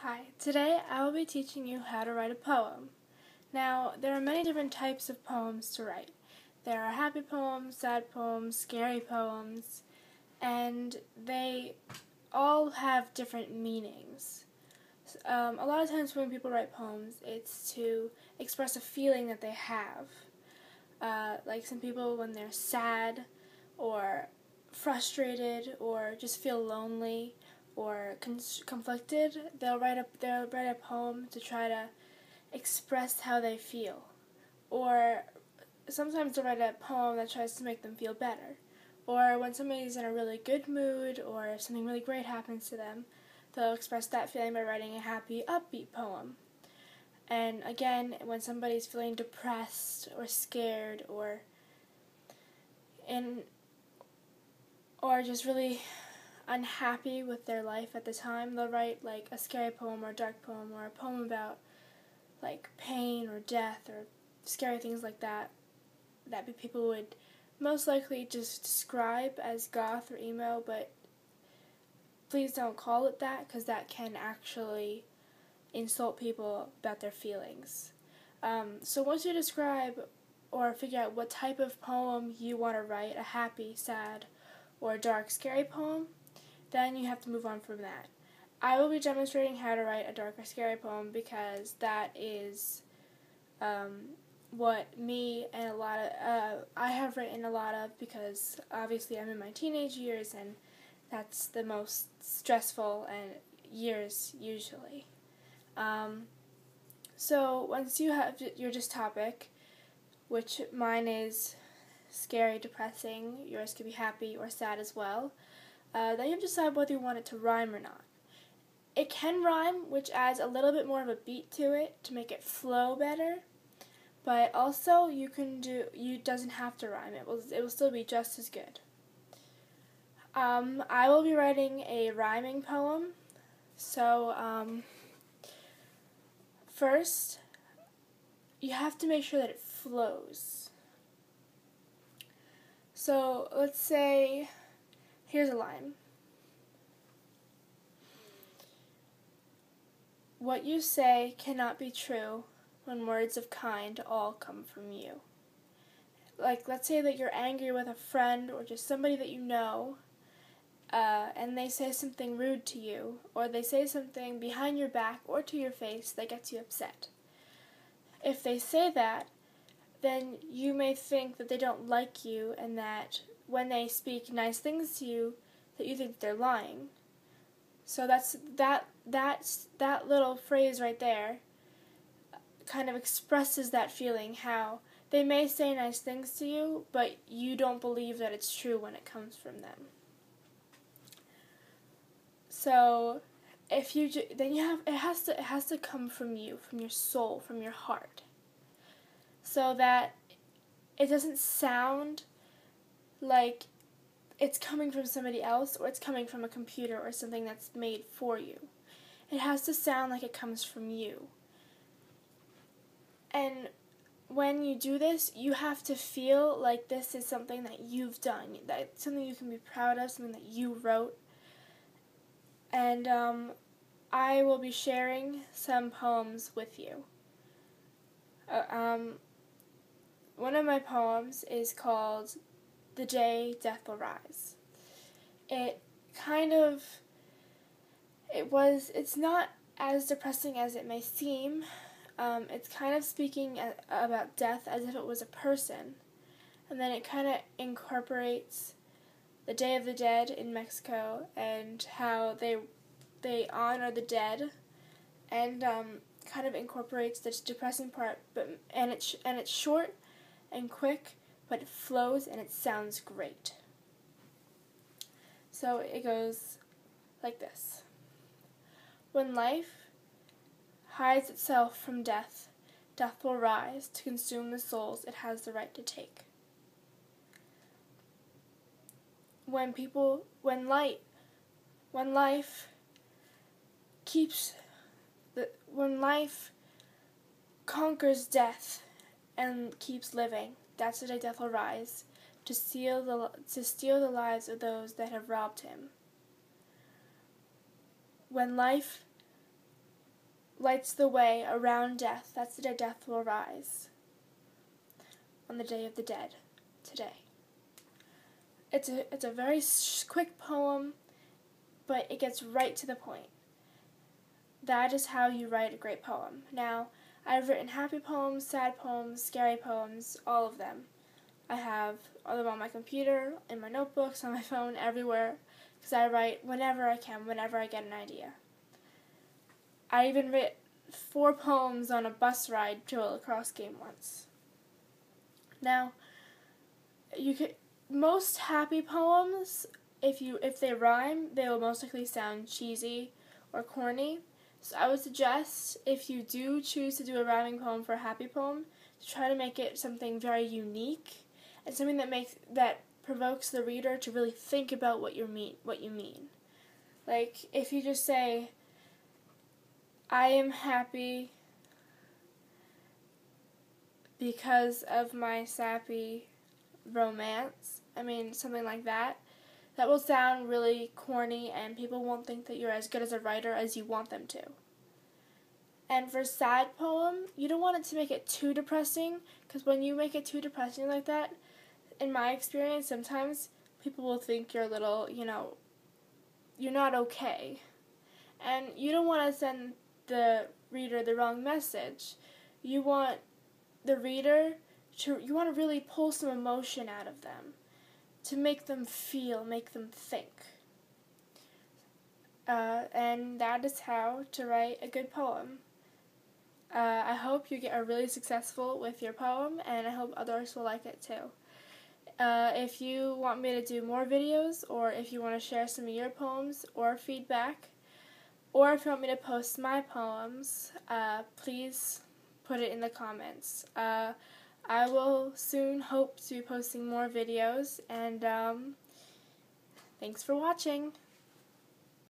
Hi, today I will be teaching you how to write a poem. Now, there are many different types of poems to write. There are happy poems, sad poems, scary poems, and they all have different meanings. A lot of times when people write poems, it's to express a feeling that they have. Like some people when they're sad or frustrated or just feel lonely or conflicted, they'll write a poem to try to express how they feel. Or sometimes they'll write a poem that tries to make them feel better. Or when somebody's in a really good mood or if something really great happens to them, they'll express that feeling by writing a happy, upbeat poem. And again, when somebody's feeling depressed or scared or just really unhappy with their life at the time, they'll write like a scary poem or a dark poem or a poem about like pain or death or scary things like that people would most likely just describe as goth or emo, but please don't call it that because that can actually insult people about their feelings. So once you describe or figure out what type of poem you want to write, a happy, sad, or a dark, scary poem, then you have to move on from that. I will be demonstrating how to write a dark or scary poem because that is what me and I have written a lot of, because obviously I'm in my teenage years and that's the most stressful years usually. So once you have your just topic, which mine is scary, depressing, yours could be happy or sad as well, then you have to decide whether you want it to rhyme or not. It can rhyme, which adds a little bit more of a beat to it to make it flow better, but also you doesn't have to rhyme. It will still be just as good. I will be writing a rhyming poem, so first you have to make sure that it flows. So let's say, here's a line. What you say cannot be true when words of kind all come from you. Like, let's say that you're angry with a friend or just somebody that you know, and they say something rude to you, or they say something behind your back or to your face that gets you upset. If they say that, then you may think that they don't like you and that when they speak nice things to you, that you think they're lying. So that little phrase right there kind of expresses that feeling, how they may say nice things to you, but you don't believe that it's true when it comes from them. So if you then you have it has to come from you, from your soul, from your heart, so that it doesn't sound like it's coming from somebody else or it's coming from a computer or something that's made for you. It has to sound like it comes from you. And when you do this, you have to feel like this is something that you've done, that it's something you can be proud of, something that you wrote. And I will be sharing some poems with you. One of my poems is called The Day Death Will Rise. It's not as depressing as it may seem. It's kind of speaking about death as if it was a person. And then it kind of incorporates the Day of the Dead in Mexico and how they honor the dead, and kind of incorporates this depressing part, and it's short and quick, but it flows and it sounds great. So it goes like this. When life hides itself from death, death will rise to consume the souls it has the right to take. When life conquers death and keeps living, that's the day death will rise to steal the lives of those that have robbed him. When life lights the way around death. That's the day death will rise. On the Day of the Dead, today. It's a very quick poem, but it gets right to the point. That is how you write a great poem. Now, I've written happy poems, sad poems, scary poems, all of them. I have them on my computer, in my notebooks, on my phone, everywhere, because I write whenever I can, whenever I get an idea. I even wrote 4 poems on a bus ride to a lacrosse game once. Now, most happy poems, if they rhyme, they will most likely sound cheesy or corny. So I would suggest, if you do choose to do a rhyming poem for a happy poem, to try to make it something very unique and something that provokes the reader to really think about what you mean. Like, if you just say, I am happy because of my sappy romance, something like that, that will sound really corny and people won't think that you're as good as a writer as you want them to. And for sad poem, you don't want it to make it too depressing, because when you make it too depressing like that, in my experience, sometimes people will think you're a little, you're not okay. And you don't want to send the reader the wrong message. You want the reader you want to really pull some emotion out of them, to make them feel, make them think. And that is how to write a good poem. I hope you are really successful with your poem, and I hope others will like it too. If you want me to do more videos, or if you want to share some of your poems or feedback, or if you want me to post my poems, please put it in the comments. I will soon hope to be posting more videos, and thanks for watching.